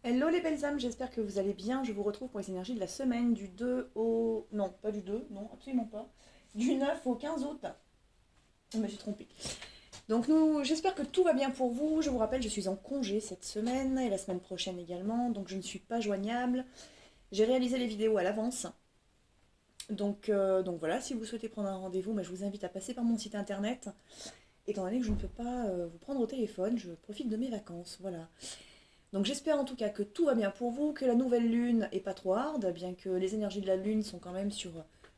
Hello les belles âmes, j'espère que vous allez bien. Je vous retrouve pour les énergies de la semaine du 2 au... Non, pas du 2, non, absolument pas. Du 9 au 15 août. Je me suis trompée. Donc j'espère que tout va bien pour vous. Je vous rappelle, je suis en congé cette semaine et la semaine prochaine également, donc je ne suis pas joignable. J'ai réalisé les vidéos à l'avance. Donc voilà, si vous souhaitez prendre un rendez-vous, je vous invite à passer par mon site internet. Étant donné que je ne peux pas vous prendre au téléphone, je profite de mes vacances, voilà. Donc j'espère en tout cas que tout va bien pour vous, que la nouvelle lune est pas trop hard, bien que les énergies de la lune sont quand même sur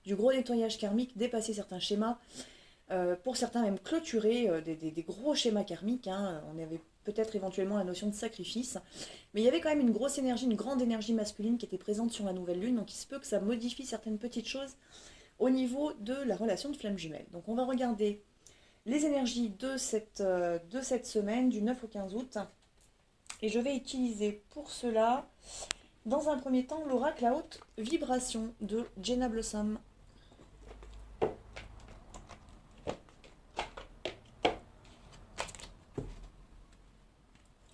du gros nettoyage karmique, dépasser certains schémas, pour certains même clôturer des gros schémas karmiques, hein. On avait peut-être éventuellement la notion de sacrifice, mais il y avait quand même une grosse énergie, une grande énergie masculine qui était présente sur la nouvelle lune, donc il se peut que ça modifie certaines petites choses au niveau de la relation de flamme jumelle. Donc on va regarder les énergies de cette semaine, du 9 au 15 août. Et je vais utiliser pour cela, dans un premier temps, l'oracle à haute vibration de Jenna Blossom.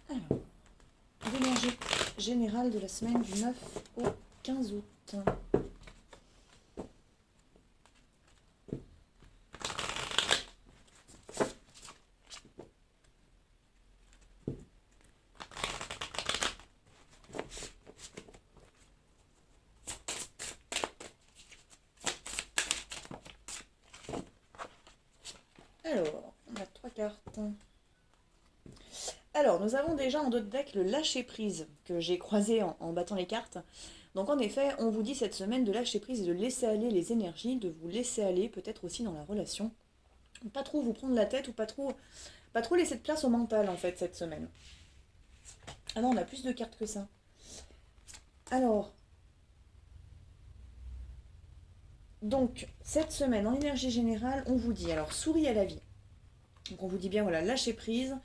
Alors, l'énergie générale de la semaine du 9 au 15 août. Alors, on a 3 cartes. Alors, nous avons déjà en dos de deck le lâcher prise que j'ai croisé en battant les cartes. Donc en effet, on vous dit cette semaine de lâcher prise et de laisser aller les énergies, de vous laisser aller peut-être aussi dans la relation. Pas trop vous prendre la tête ou pas trop laisser de place au mental en fait cette semaine. Ah non, on a plus de cartes que ça. Alors, donc, cette semaine, en énergie générale, on vous dit, alors, souris à la vie. Donc, on vous dit bien, voilà, lâcher prise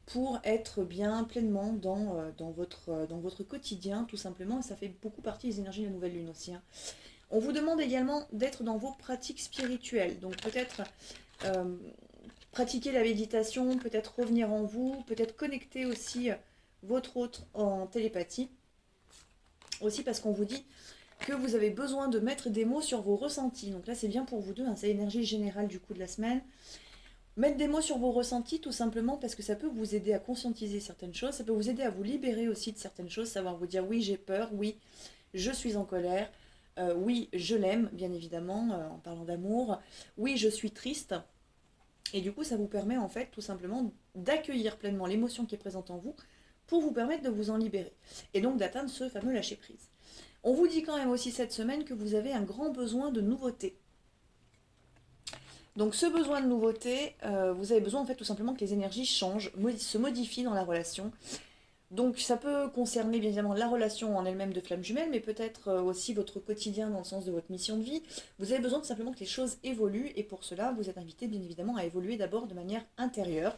pour être bien pleinement dans votre quotidien, tout simplement. Et ça fait beaucoup partie des énergies de la nouvelle lune aussi, hein. On vous demande également d'être dans vos pratiques spirituelles. Donc, peut-être euh, pratiquer la méditation, peut-être revenir en vous, peut-être connecter aussi votre hôte en télépathie. Aussi parce qu'on vous dit que vous avez besoin de mettre des mots sur vos ressentis. Donc là, c'est bien pour vous deux, hein, c'est l'énergie générale du coup de la semaine. Mettre des mots sur vos ressentis, tout simplement parce que ça peut vous aider à conscientiser certaines choses, ça peut vous aider à vous libérer aussi de certaines choses, savoir vous dire oui, j'ai peur, oui, je suis en colère, oui, je l'aime, bien évidemment, en parlant d'amour, oui, je suis triste. Et du coup, ça vous permet en fait tout simplement d'accueillir pleinement l'émotion qui est présente en vous pour vous permettre de vous en libérer. Et donc d'atteindre ce fameux lâcher-prise. On vous dit quand même aussi cette semaine que vous avez un grand besoin de nouveauté. Donc ce besoin de nouveauté, vous avez besoin en fait tout simplement que les énergies changent, se modifient dans la relation. Donc ça peut concerner bien évidemment la relation en elle-même de flamme jumelle, mais peut-être aussi votre quotidien dans le sens de votre mission de vie. Vous avez besoin tout simplement que les choses évoluent et pour cela vous êtes invité bien évidemment à évoluer d'abord de manière intérieure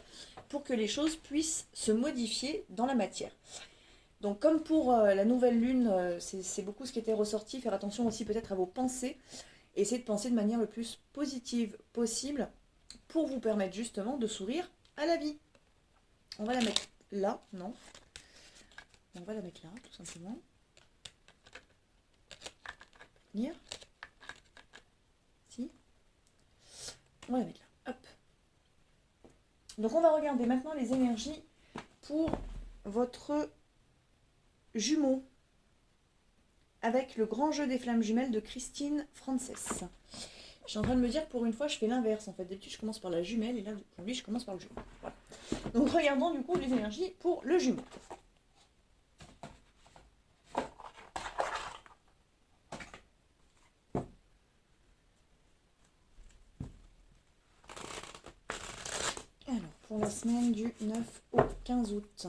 pour que les choses puissent se modifier dans la matière. Donc comme pour la nouvelle lune, c'est beaucoup ce qui était ressorti, faire attention aussi peut-être à vos pensées, essayer de penser de manière le plus positive possible pour vous permettre justement de sourire à la vie. On va la mettre là, non? On va la mettre là, tout simplement. Venir. Si. On va la mettre là. Hop. Donc on va regarder maintenant les énergies pour votre jumeau avec le grand jeu des flammes jumelles de Christine Frances. Je suis en train de me dire que pour une fois je fais l'inverse en fait. D'habitude je commence par la jumelle et là pour lui je commence par le jumeau. Voilà. Donc regardons du coup les énergies pour le jumeau. Alors pour la semaine du 9 au 15 août.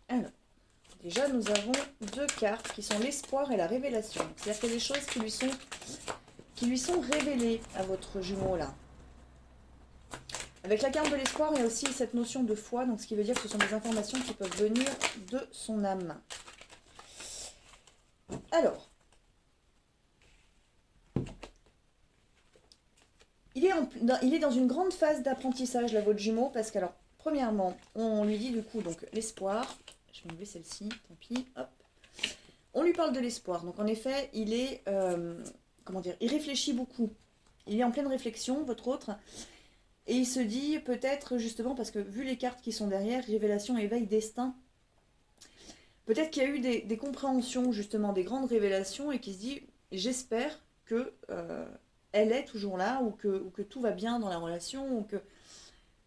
Alors, déjà nous avons 2 cartes qui sont l'espoir et la révélation. C'est-à-dire qu'il y a des choses qui lui sont révélées à votre jumeau là. Avec la carte de l'espoir, il y a aussi cette notion de foi, donc ce qui veut dire que ce sont des informations qui peuvent venir de son âme. Alors, il est dans une grande phase d'apprentissage, là, votre jumeau, parce que, alors, premièrement, on lui dit du coup, donc, l'espoir. Je vais enlever celle-ci, tant pis, hop. On lui parle de l'espoir. Donc, en effet, il est, comment dire, il réfléchit beaucoup. Il est en pleine réflexion, votre autre. Et il se dit, peut-être, justement, parce que vu les cartes qui sont derrière, révélation, éveil, destin, peut-être qu'il y a eu des compréhensions, justement, des grandes révélations, et qui se dit, j'espère que elle est toujours là, ou que tout va bien dans la relation, ou que...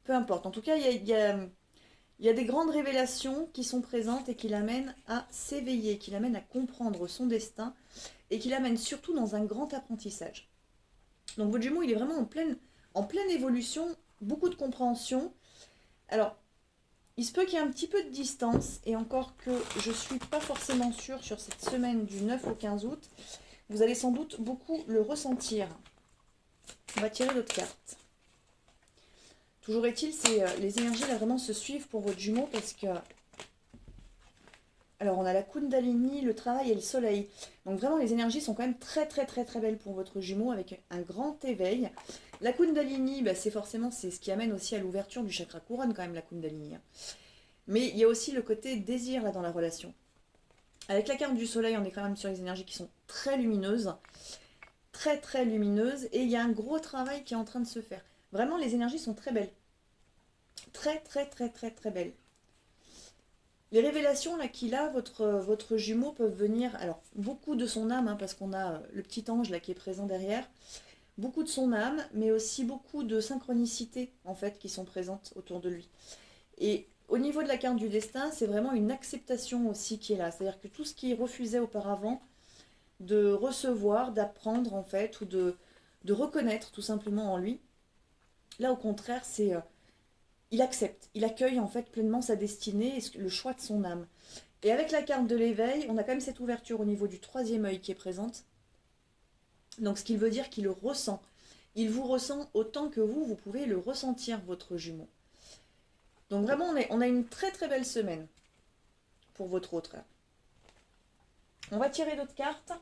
Peu importe. En tout cas, il y a des grandes révélations qui sont présentes et qui l'amènent à s'éveiller, qui l'amènent à comprendre son destin, et qui l'amènent surtout dans un grand apprentissage. Donc votre jumeau, il est vraiment en pleine évolution, beaucoup de compréhension. Alors, il se peut qu'il y ait un petit peu de distance, et encore que je ne suis pas forcément sûre sur cette semaine du 9 au 15 août, vous allez sans doute beaucoup le ressentir. On va tirer d'autres cartes. Toujours est-il, les énergies là vraiment se suivent pour votre jumeau parce que... Alors on a la Kundalini, le travail et le soleil. Donc vraiment les énergies sont quand même très très très très belles pour votre jumeau avec un grand éveil. La Kundalini, bah, c'est ce qui amène aussi à l'ouverture du chakra couronne quand même la Kundalini. Mais il y a aussi le côté désir là dans la relation. Avec la carte du soleil, on est quand même sur les énergies qui sont très lumineuses. Très très lumineuses. Et il y a un gros travail qui est en train de se faire. Vraiment les énergies sont très belles. Très très très très très belles. Les révélations là qu'il a, votre jumeau, peuvent venir, alors beaucoup de son âme, hein, parce qu'on a le petit ange là qui est présent derrière, beaucoup de son âme, mais aussi beaucoup de synchronicités en fait qui sont présentes autour de lui. Et au niveau de la carte du destin, c'est vraiment une acceptation aussi qui est là, c'est-à-dire que tout ce qui refusait auparavant de recevoir, d'apprendre en fait, ou de reconnaître tout simplement en lui, là au contraire c'est... il accepte, il accueille en fait pleinement sa destinée et le choix de son âme. Et avec la carte de l'éveil, on a quand même cette ouverture au niveau du troisième œil qui est présente. Donc ce qui veut dire qu'il le ressent. Il vous ressent autant que vous pouvez le ressentir, votre jumeau. Donc vraiment, on a une très très belle semaine pour votre autre. On va tirer d'autres cartes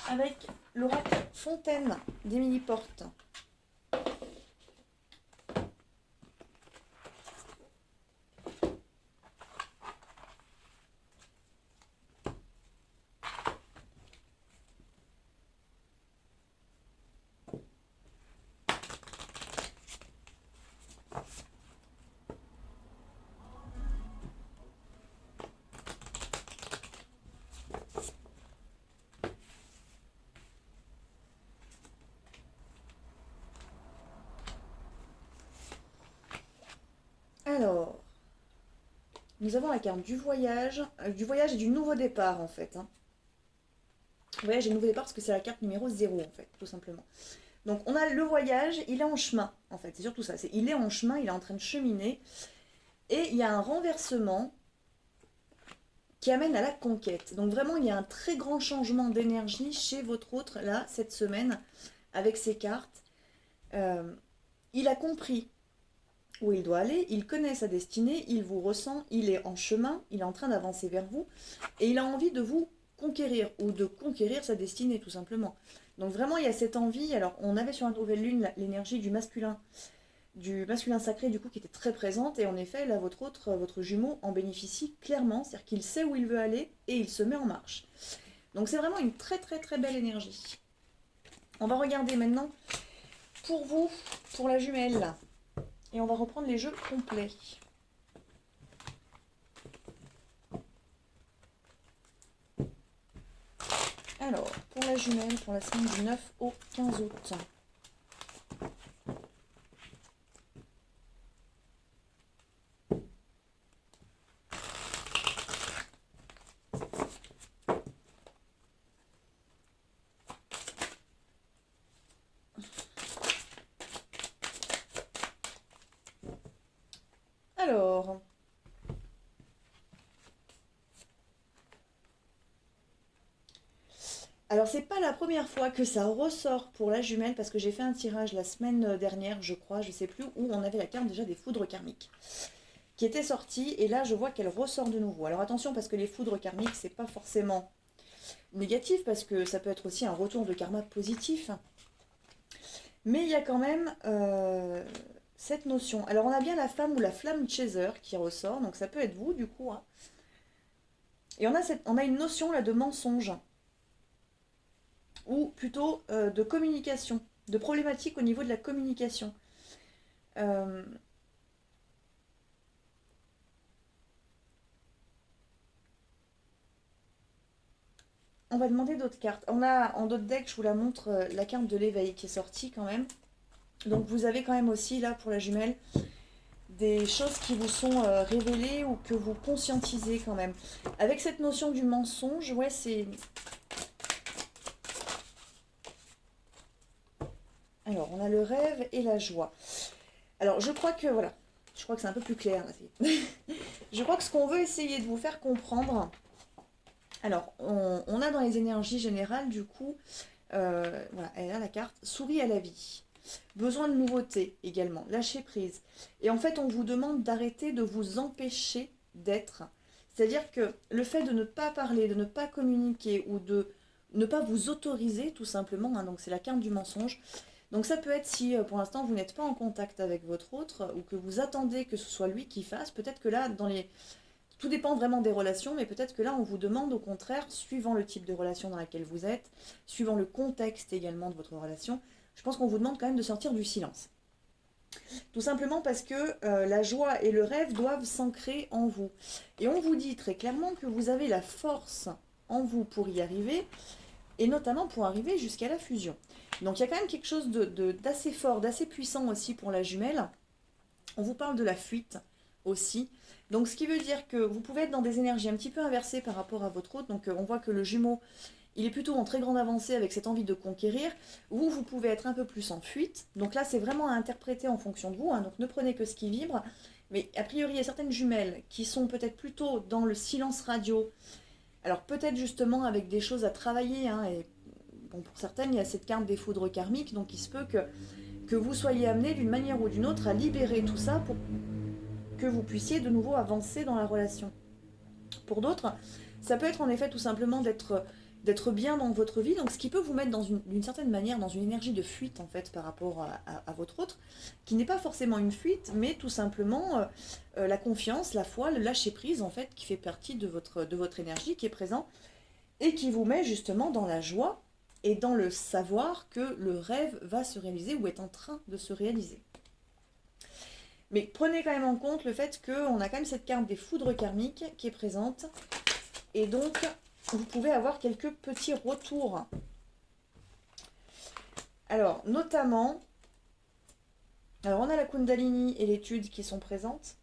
avec l'oracle Fontaine d'Émilie Porte. Alors, nous avons la carte du voyage et du nouveau départ en fait. Voyage et nouveau départ parce que c'est la carte numéro 0 en fait, tout simplement. Donc on a le voyage, il est en chemin en fait, c'est surtout ça. Il est en chemin, il est en train de cheminer. Et il y a un renversement qui amène à la conquête. Donc vraiment, il y a un très grand changement d'énergie chez votre autre, là, cette semaine, avec ces cartes. Il a compris où il doit aller, il connaît sa destinée, il vous ressent, il est en chemin, il est en train d'avancer vers vous, et il a envie de vous conquérir, ou de conquérir sa destinée, tout simplement. Donc vraiment, il y a cette envie. Alors, on avait sur la nouvelle lune l'énergie du masculin sacré du coup qui était très présente, et en effet là votre jumeau en bénéficie clairement, c'est-à-dire qu'il sait où il veut aller et il se met en marche. Donc c'est vraiment une très très très belle énergie. On va regarder maintenant pour vous, pour la jumelle, et on va reprendre les jeux complets. Alors pour la jumelle, pour la semaine du 9 au 15 août. Alors, c'est pas la première fois que ça ressort pour la jumelle, parce que j'ai fait un tirage la semaine dernière, je crois, je sais plus, où on avait la carte déjà des foudres karmiques qui était sortie, et là je vois qu'elle ressort de nouveau. Alors attention, parce que les foudres karmiques, c'est pas forcément négatif, parce que ça peut être aussi un retour de karma positif. Mais il y a quand même cette notion. Alors on a bien la femme ou la flamme chaser qui ressort, donc ça peut être vous du coup, hein. Et on a une notion là de mensonge, ou plutôt de communication, de problématique au niveau de la communication. Euh, on va demander d'autres cartes. On a en d'autres decks, je vous la montre, la carte de l'éveil qui est sortie quand même. Donc vous avez quand même aussi là pour la jumelle des choses qui vous sont révélées ou que vous conscientisez quand même. Avec cette notion du mensonge, ouais, c'est... Alors, on a le rêve et la joie. Alors, je crois que, voilà, je crois que c'est un peu plus clair. Là. Je crois que ce qu'on veut essayer de vous faire comprendre... Alors, on a dans les énergies générales, du coup, voilà, elle a la carte, souris à la vie. Besoin de nouveautés également, lâcher prise. Et en fait, on vous demande d'arrêter de vous empêcher d'être. C'est-à-dire que le fait de ne pas parler, de ne pas communiquer ou de ne pas vous autoriser tout simplement, hein, donc c'est la carte du mensonge. Donc ça peut être si pour l'instant vous n'êtes pas en contact avec votre autre ou que vous attendez que ce soit lui qui fasse, peut-être que là, tout dépend vraiment des relations, mais peut-être que là, on vous demande au contraire, suivant le type de relation dans laquelle vous êtes, suivant le contexte également de votre relation, je pense qu'on vous demande quand même de sortir du silence. Tout simplement parce que la joie et le rêve doivent s'ancrer en vous. Et on vous dit très clairement que vous avez la force en vous pour y arriver, et notamment pour arriver jusqu'à la fusion. Donc il y a quand même quelque chose d'assez fort, d'assez puissant aussi pour la jumelle. On vous parle de la fuite aussi. Donc ce qui veut dire que vous pouvez être dans des énergies un petit peu inversées par rapport à votre autre. Donc on voit que le jumeau, il est plutôt en très grande avancée avec cette envie de conquérir. Vous pouvez être un peu plus en fuite. Donc là, c'est vraiment à interpréter en fonction de vous, hein. Donc ne prenez que ce qui vibre. Mais a priori, il y a certaines jumelles qui sont peut-être plutôt dans le silence radio. Alors peut-être justement avec des choses à travailler, hein. Et bon, pour certaines, il y a cette carte des foudres karmiques. Donc il se peut que vous soyez amené d'une manière ou d'une autre à libérer tout ça pour que vous puissiez de nouveau avancer dans la relation. Pour d'autres, ça peut être en effet tout simplement d'être bien dans votre vie, donc ce qui peut vous mettre d'une certaine manière dans une énergie de fuite en fait par rapport à votre autre, qui n'est pas forcément une fuite, mais tout simplement la confiance, la foi, le lâcher prise en fait, qui fait partie de votre énergie, qui est présent, et qui vous met justement dans la joie et dans le savoir que le rêve va se réaliser ou est en train de se réaliser. Mais prenez quand même en compte le fait qu'on a quand même cette carte des foudres karmiques qui est présente. Et donc, vous pouvez avoir quelques petits retours. Alors, notamment, alors on a la Kundalini et l'étude qui sont présentes.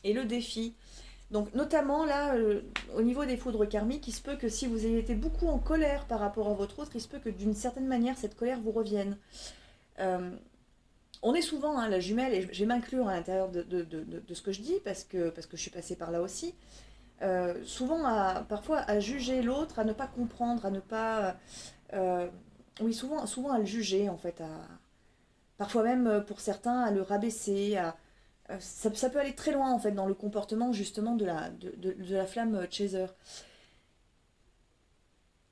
Et le défi. Donc, notamment, là, au niveau des foudres karmiques, il se peut que si vous avez été beaucoup en colère par rapport à votre autre, il se peut que d'une certaine manière, cette colère vous revienne. On est souvent, hein, la jumelle, et je vais m'inclure à l'intérieur de ce que je dis, parce que je suis passée par là aussi, souvent parfois à juger l'autre, à ne pas comprendre, à ne pas... oui, souvent à le juger, en fait, parfois même pour certains à le rabaisser, ça peut aller très loin, en fait, dans le comportement justement de la flamme chaser.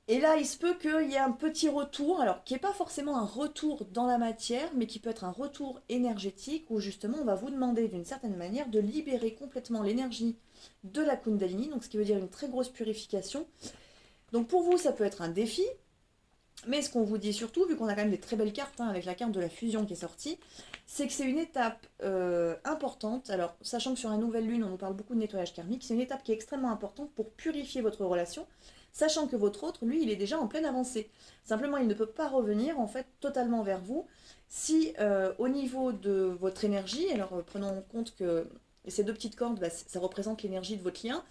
Et là, il se peut qu'il y ait un petit retour, alors qui n'est pas forcément un retour dans la matière, mais qui peut être un retour énergétique, où justement on va vous demander d'une certaine manière de libérer complètement l'énergie de la Kundalini, donc ce qui veut dire une très grosse purification. Donc pour vous, ça peut être un défi, mais ce qu'on vous dit surtout, vu qu'on a quand même des très belles cartes, hein, avec la carte de la fusion qui est sortie, c'est que c'est une étape importante. Alors, sachant que sur la nouvelle lune, on nous parle beaucoup de nettoyage karmique, c'est une étape qui est extrêmement importante pour purifier votre relation, sachant que votre autre, lui, il est déjà en pleine avancée. Simplement, il ne peut pas revenir, en fait, totalement vers vous, si au niveau de votre énergie, alors prenons en compte que ces deux petites cordes, bah, ça représente l'énergie de votre lien.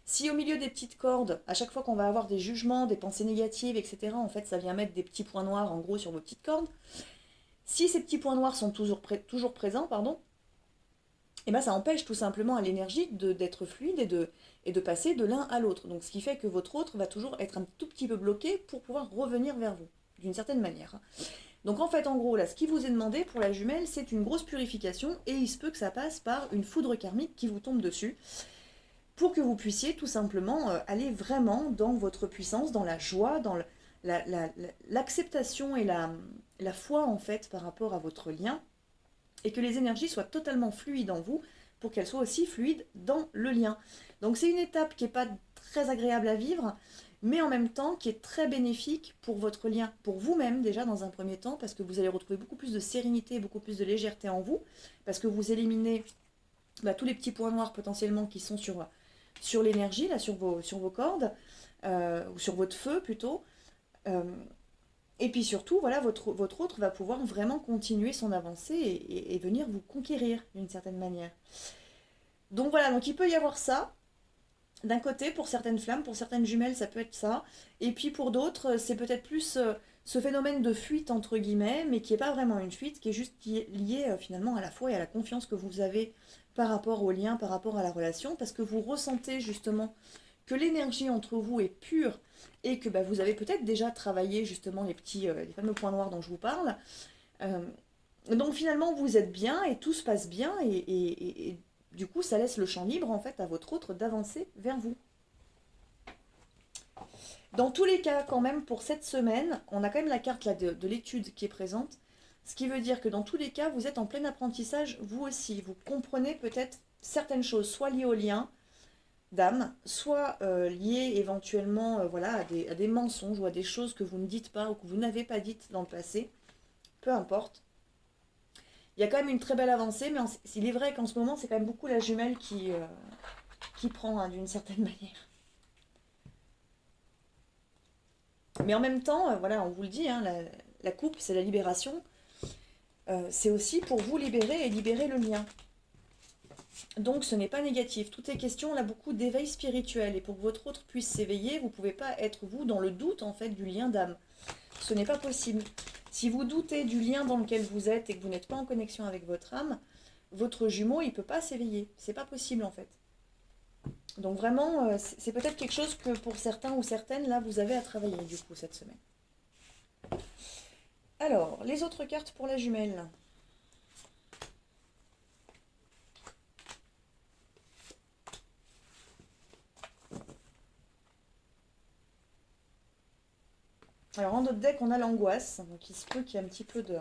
Si au milieu des petites cordes, à chaque fois qu'on va avoir des jugements, des pensées négatives, etc., en fait, ça vient mettre des petits points noirs, en gros, sur vos petites cordes. Si ces petits points noirs sont toujours présents, pardon, et ben ça empêche tout simplement à l'énergie d'être fluide et de passer de l'un à l'autre. Donc ce qui fait que votre autre va toujours être un tout petit peu bloqué pour pouvoir revenir vers vous, d'une certaine manière. Donc en fait, en gros, là, ce qui vous est demandé pour la jumelle, c'est une grosse purification, et il se peut que ça passe par une foudre karmique qui vous tombe dessus, pour que vous puissiez tout simplement aller vraiment dans votre puissance, dans la joie, dans l'acceptation et la foi en fait par rapport à votre lien, et que les énergies soient totalement fluides en vous pour qu'elles soient aussi fluides dans le lien. Donc c'est une étape qui n'est pas très agréable à vivre, mais en même temps qui est très bénéfique pour votre lien, pour vous-même déjà dans un premier temps, parce que vous allez retrouver beaucoup plus de sérénité, beaucoup plus de légèreté en vous, parce que vous éliminez tous les petits points noirs potentiellement qui sont sur l'énergie, là, sur vos cordes, ou sur votre feu plutôt. Et puis surtout, voilà, votre autre va pouvoir vraiment continuer son avancée et venir vous conquérir d'une certaine manière. Donc voilà, donc il peut y avoir ça. D'un côté, pour certaines flammes, pour certaines jumelles, ça peut être ça. Et puis pour d'autres, c'est peut-être plus ce phénomène de fuite, entre guillemets, mais qui n'est pas vraiment une fuite, qui est juste lié finalement à la foi et à la confiance que vous avez par rapport au lien, par rapport à la relation, parce que vous ressentez justement que l'énergie entre vous est pure et que vous avez peut-être déjà travaillé justement les fameux points noirs dont je vous parle. Donc finalement, vous êtes bien et tout se passe bien et du coup, ça laisse le champ libre en fait à votre autre d'avancer vers vous. Dans tous les cas, quand même, pour cette semaine, on a quand même la carte là, de l'étude qui est présente. Ce qui veut dire que dans tous les cas, vous êtes en plein apprentissage, vous aussi. Vous comprenez peut-être certaines choses, soit liées au lien d'âme, soit liées éventuellement voilà, à des mensonges ou à des choses que vous ne dites pas ou que vous n'avez pas dites dans le passé. Peu importe. Il y a quand même une très belle avancée, mais il est vrai qu'en ce moment, c'est quand même beaucoup la jumelle qui prend hein, d'une certaine manière. Mais en même temps, voilà, on vous le dit, hein, la coupe, c'est la libération. C'est aussi pour vous libérer et libérer le lien. Donc ce n'est pas négatif. Tout est question, là, beaucoup d'éveil spirituel. Et pour que votre autre puisse s'éveiller, vous ne pouvez pas être, vous, dans le doute, en fait, du lien d'âme. Ce n'est pas possible. Si vous doutez du lien dans lequel vous êtes et que vous n'êtes pas en connexion avec votre âme, votre jumeau, il ne peut pas s'éveiller. C'est pas possible, en fait. Donc vraiment, c'est peut-être quelque chose que pour certains ou certaines, là, vous avez à travailler, du coup, cette semaine. Alors, les autres cartes pour la jumelle. Alors, en notre deck, on a l'angoisse. Donc, il se peut qu'il y ait un petit peu de...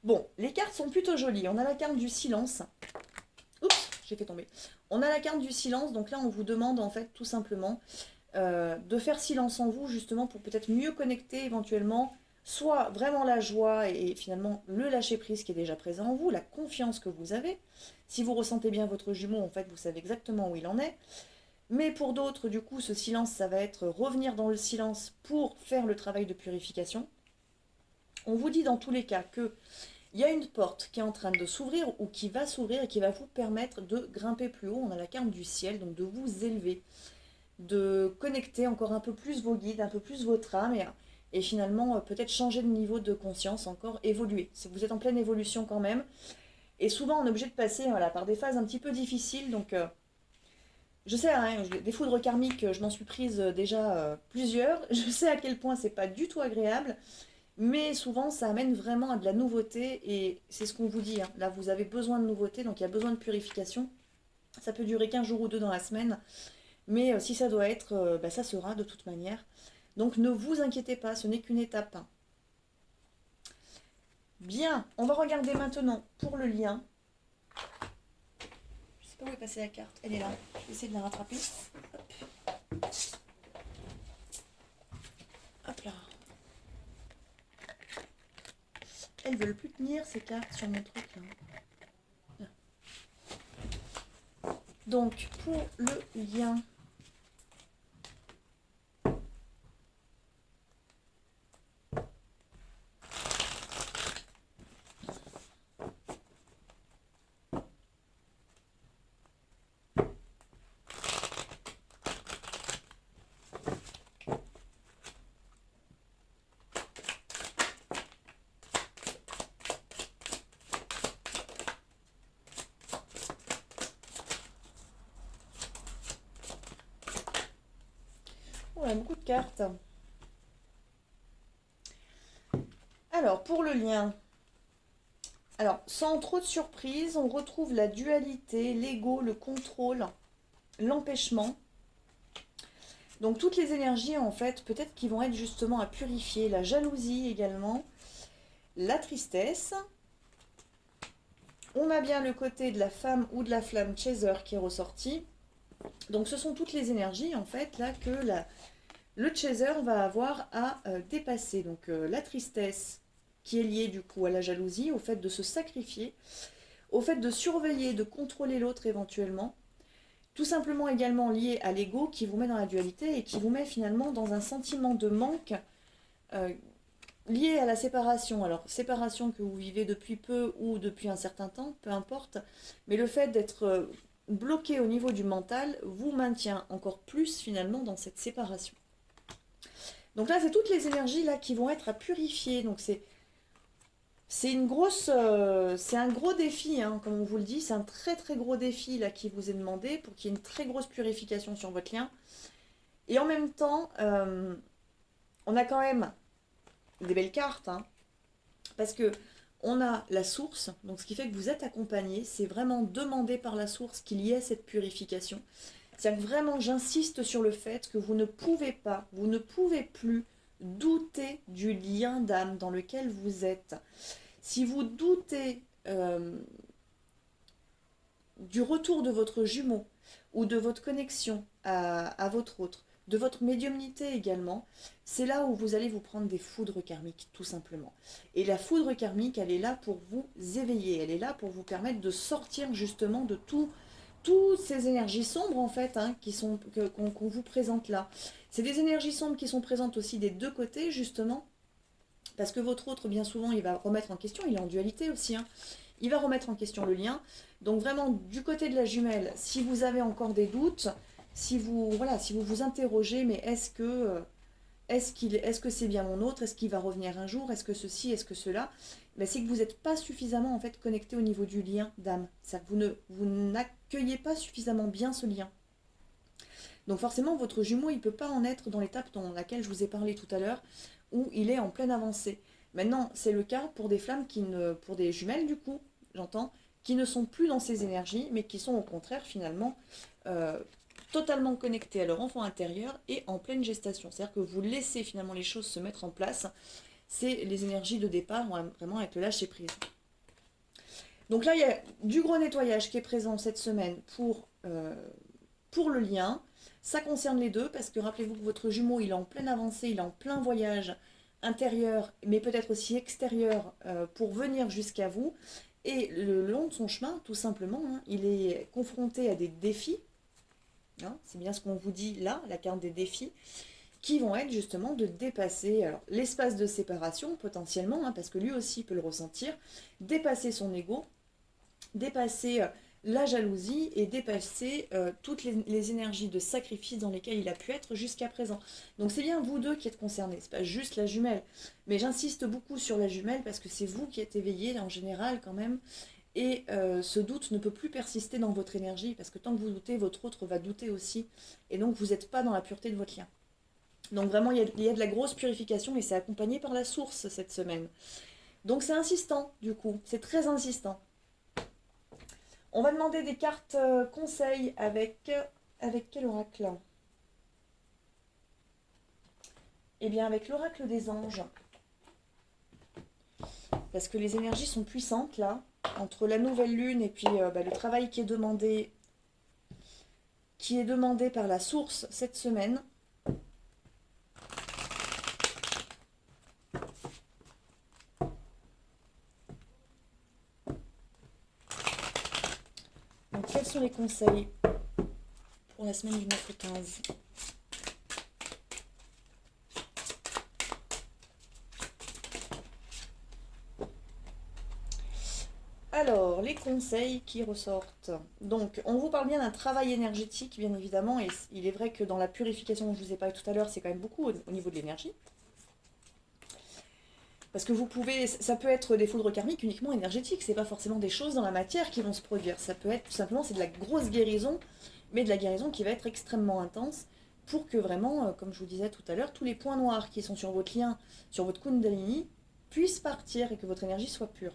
Bon, les cartes sont plutôt jolies. On a la carte du silence. Oups, j'ai fait tomber. On a la carte du silence. Donc là, on vous demande, en fait, tout simplement, de faire silence en vous, justement, pour peut-être mieux connecter, éventuellement, soit vraiment la joie et finalement le lâcher-prise qui est déjà présent en vous, la confiance que vous avez. Si vous ressentez bien votre jumeau, en fait, vous savez exactement où il en est. Mais pour d'autres, du coup, ce silence, ça va être revenir dans le silence pour faire le travail de purification. On vous dit dans tous les cas que il y a une porte qui est en train de s'ouvrir ou qui va s'ouvrir et qui va vous permettre de grimper plus haut. On a la carte du ciel, donc de vous élever, de connecter encore un peu plus vos guides, un peu plus votre âme et finalement peut-être changer de niveau de conscience, encore évoluer. Vous êtes en pleine évolution quand même. Et souvent on est obligé de passer voilà, par des phases un petit peu difficiles, donc... je sais, hein, des foudres karmiques, je m'en suis prise déjà plusieurs. Je sais à quel point c'est pas du tout agréable, mais souvent ça amène vraiment à de la nouveauté et c'est ce qu'on vous dit. Hein. Là, vous avez besoin de nouveauté, donc il y a besoin de purification. Ça peut durer qu'un jour ou deux dans la semaine, mais si ça doit être, ça sera de toute manière. Donc ne vous inquiétez pas, ce n'est qu'une étape. Bien, on va regarder maintenant pour le lien. Je sais pas où est passée la carte, elle est là. Je vais essayer de la rattraper. Hop, hop là. Elles veulent plus tenir ces cartes sur mon truc là. Donc pour le lien. a beaucoup de cartes. Alors, pour le lien, alors, sans trop de surprise, on retrouve la dualité, l'ego, le contrôle, l'empêchement. Donc, toutes les énergies, en fait, peut-être qui vont être justement à purifier. La jalousie également, la tristesse. On a bien le côté de la femme ou de la flamme chaser qui est ressorti. Donc, ce sont toutes les énergies, en fait, là, que le chaser va avoir à dépasser. Donc, la tristesse, qui est lié du coup à la jalousie, au fait de se sacrifier, au fait de surveiller, de contrôler l'autre éventuellement, tout simplement également lié à l'ego qui vous met dans la dualité et qui vous met finalement dans un sentiment de manque euh, lié à la séparation. Alors, séparation que vous vivez depuis peu ou depuis un certain temps, peu importe, mais le fait d'être bloqué au niveau du mental vous maintient encore plus finalement dans cette séparation. Donc là, c'est toutes les énergies là qui vont être à purifier. Donc c'est c'est un gros défi, hein, comme on vous le dit, c'est un très très gros défi là qui vous est demandé pour qu'il y ait une très grosse purification sur votre lien. Et en même temps, on a quand même des belles cartes, hein, parce que on a la source, donc ce qui fait que vous êtes accompagné, c'est vraiment demandé par la source qu'il y ait cette purification. C'est-à-dire que vraiment, j'insiste sur le fait que vous ne pouvez pas, vous ne pouvez plus douter du lien d'âme dans lequel vous êtes. Si vous doutez du retour de votre jumeau ou de votre connexion à votre autre, de votre médiumnité également, c'est là où vous allez vous prendre des foudres karmiques, tout simplement. Et la foudre karmique, elle est là pour vous éveiller, elle est là pour vous permettre de sortir justement de toutes ces énergies sombres en fait hein, qu'on vous présente là. C'est des énergies sombres qui sont présentes aussi des deux côtés justement, parce que votre autre bien souvent il va remettre en question, il est en dualité aussi, hein, il va remettre en question le lien. Donc vraiment du côté de la jumelle, si vous avez encore des doutes, si vous vous interrogez, mais est-ce que c'est bien mon autre, est-ce qu'il va revenir un jour, est-ce que ceci, est-ce que cela, ben, c'est que vous n'êtes pas suffisamment en fait connecté au niveau du lien d'âme. Vous n'accueillez pas suffisamment bien ce lien. Donc forcément, votre jumeau, il ne peut pas en être dans l'étape dans laquelle je vous ai parlé tout à l'heure, où il est en pleine avancée. Maintenant, c'est le cas pour des flammes pour des jumelles du coup, j'entends, qui ne sont plus dans ces énergies, mais qui sont au contraire finalement totalement connectés à leur enfant intérieur et en pleine gestation. C'est-à-dire que vous laissez finalement les choses se mettre en place. C'est les énergies de départ, vraiment avec le lâcher prise. Donc là, il y a du gros nettoyage qui est présent cette semaine pour le lien. Ça concerne les deux parce que rappelez-vous que votre jumeau, il est en pleine avancée, il est en plein voyage intérieur, mais peut-être aussi extérieur pour venir jusqu'à vous. Et le long de son chemin, tout simplement, hein, il est confronté à des défis. Hein, c'est bien ce qu'on vous dit là, la carte des défis, qui vont être justement de dépasser l'espace de séparation potentiellement, hein, parce que lui aussi peut le ressentir, dépasser son ego, dépasser la jalousie et dépasser toutes les énergies de sacrifice dans lesquelles il a pu être jusqu'à présent. Donc c'est bien vous deux qui êtes concernés, c'est pas juste la jumelle. Mais j'insiste beaucoup sur la jumelle parce que c'est vous qui êtes éveillé en général quand même. Et ce doute ne peut plus persister dans votre énergie parce que tant que vous doutez, votre autre va douter aussi. Et donc vous n'êtes pas dans la pureté de votre lien. Donc vraiment il y a de la grosse purification et c'est accompagné par la source cette semaine. Donc c'est insistant du coup, c'est très insistant. On va demander des cartes conseils avec quel oracle? Eh bien avec l'oracle des anges. Parce que les énergies sont puissantes là, entre la nouvelle lune et puis le travail qui est demandé par la source cette semaine. Donc quels sont les conseils pour la semaine du 9 au 15? Alors, les conseils qui ressortent. Donc, on vous parle bien d'un travail énergétique, bien évidemment, et il est vrai que dans la purification dont je vous ai parlé tout à l'heure, c'est quand même beaucoup au niveau de l'énergie. Parce que ça peut être des foudres karmiques uniquement énergétiques, c'est pas forcément des choses dans la matière qui vont se produire. Ça peut être tout simplement, c'est de la grosse guérison, mais de la guérison qui va être extrêmement intense, pour que vraiment, comme je vous disais tout à l'heure, tous les points noirs qui sont sur votre lien, sur votre Kundalini, puissent partir et que votre énergie soit pure.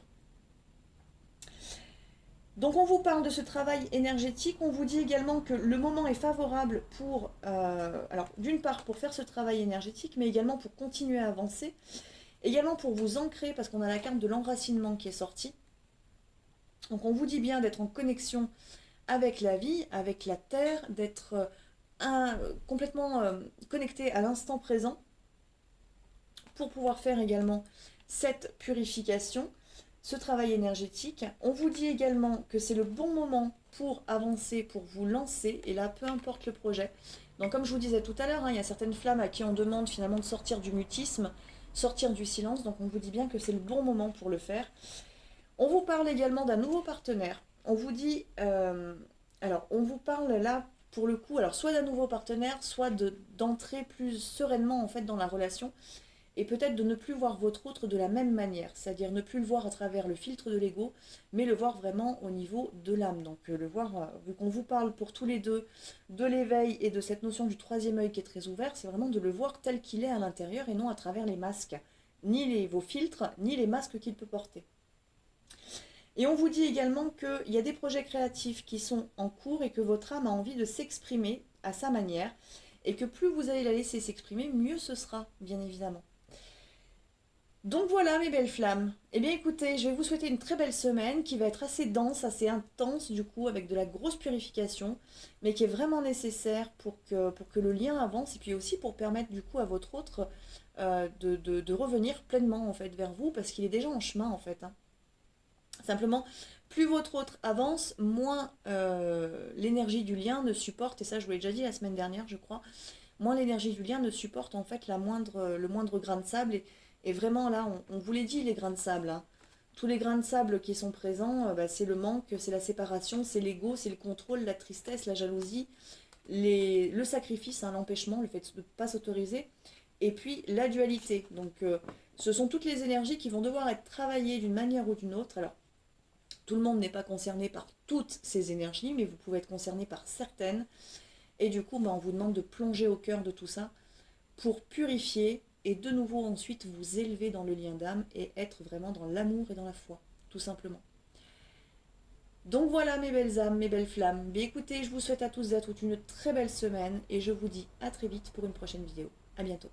Donc on vous parle de ce travail énergétique, on vous dit également que le moment est favorable pour, alors d'une part pour faire ce travail énergétique, mais également pour continuer à avancer, également pour vous ancrer, parce qu'on a la carte de l'enracinement qui est sortie. Donc on vous dit bien d'être en connexion avec la vie, avec la terre, d'être complètement connecté à l'instant présent, pour pouvoir faire également cette purification, ce travail énergétique. On vous dit également que c'est le bon moment pour avancer, pour vous lancer, et là, peu importe le projet. Donc comme je vous disais tout à l'heure, il y a certaines flammes à qui on demande finalement de sortir du mutisme, sortir du silence, donc on vous dit bien que c'est le bon moment pour le faire. On vous parle également d'un nouveau partenaire. On vous dit, alors on vous parle là pour le coup, alors soit d'un nouveau partenaire, soit d'entrer plus sereinement en fait dans la relation, et peut-être de ne plus voir votre autre de la même manière, c'est-à-dire ne plus le voir à travers le filtre de l'ego, mais le voir vraiment au niveau de l'âme. Donc le voir, vu qu'on vous parle pour tous les deux de l'éveil et de cette notion du troisième œil qui est très ouvert, c'est vraiment de le voir tel qu'il est à l'intérieur et non à travers les masques, ni vos filtres, ni les masques qu'il peut porter. Et on vous dit également qu'il y a des projets créatifs qui sont en cours et que votre âme a envie de s'exprimer à sa manière, et que plus vous allez la laisser s'exprimer, mieux ce sera, bien évidemment. Donc voilà mes belles flammes. Eh bien écoutez, je vais vous souhaiter une très belle semaine qui va être assez dense, assez intense du coup, avec de la grosse purification, mais qui est vraiment nécessaire pour que le lien avance et puis aussi pour permettre du coup à votre autre de revenir pleinement en fait vers vous parce qu'il est déjà en chemin en fait. Simplement, plus votre autre avance, moins l'énergie du lien ne supporte, et ça je vous l'ai déjà dit la semaine dernière je crois, moins l'énergie du lien ne supporte en fait le moindre grain de sable. Et vraiment là, on vous l'a dit les grains de sable. Hein. Tous les grains de sable qui sont présents, c'est le manque, c'est la séparation, c'est l'ego, c'est le contrôle, la tristesse, la jalousie, le sacrifice, hein, l'empêchement, le fait de ne pas s'autoriser. Et puis la dualité. Donc ce sont toutes les énergies qui vont devoir être travaillées d'une manière ou d'une autre. Alors tout le monde n'est pas concerné par toutes ces énergies, mais vous pouvez être concerné par certaines. Et du coup, on vous demande de plonger au cœur de tout ça pour purifier et de nouveau ensuite vous élever dans le lien d'âme et être vraiment dans l'amour et dans la foi, tout simplement. Donc voilà mes belles âmes, mes belles flammes. Mais écoutez, je vous souhaite à tous et à toutes une très belle semaine et je vous dis à très vite pour une prochaine vidéo. À bientôt.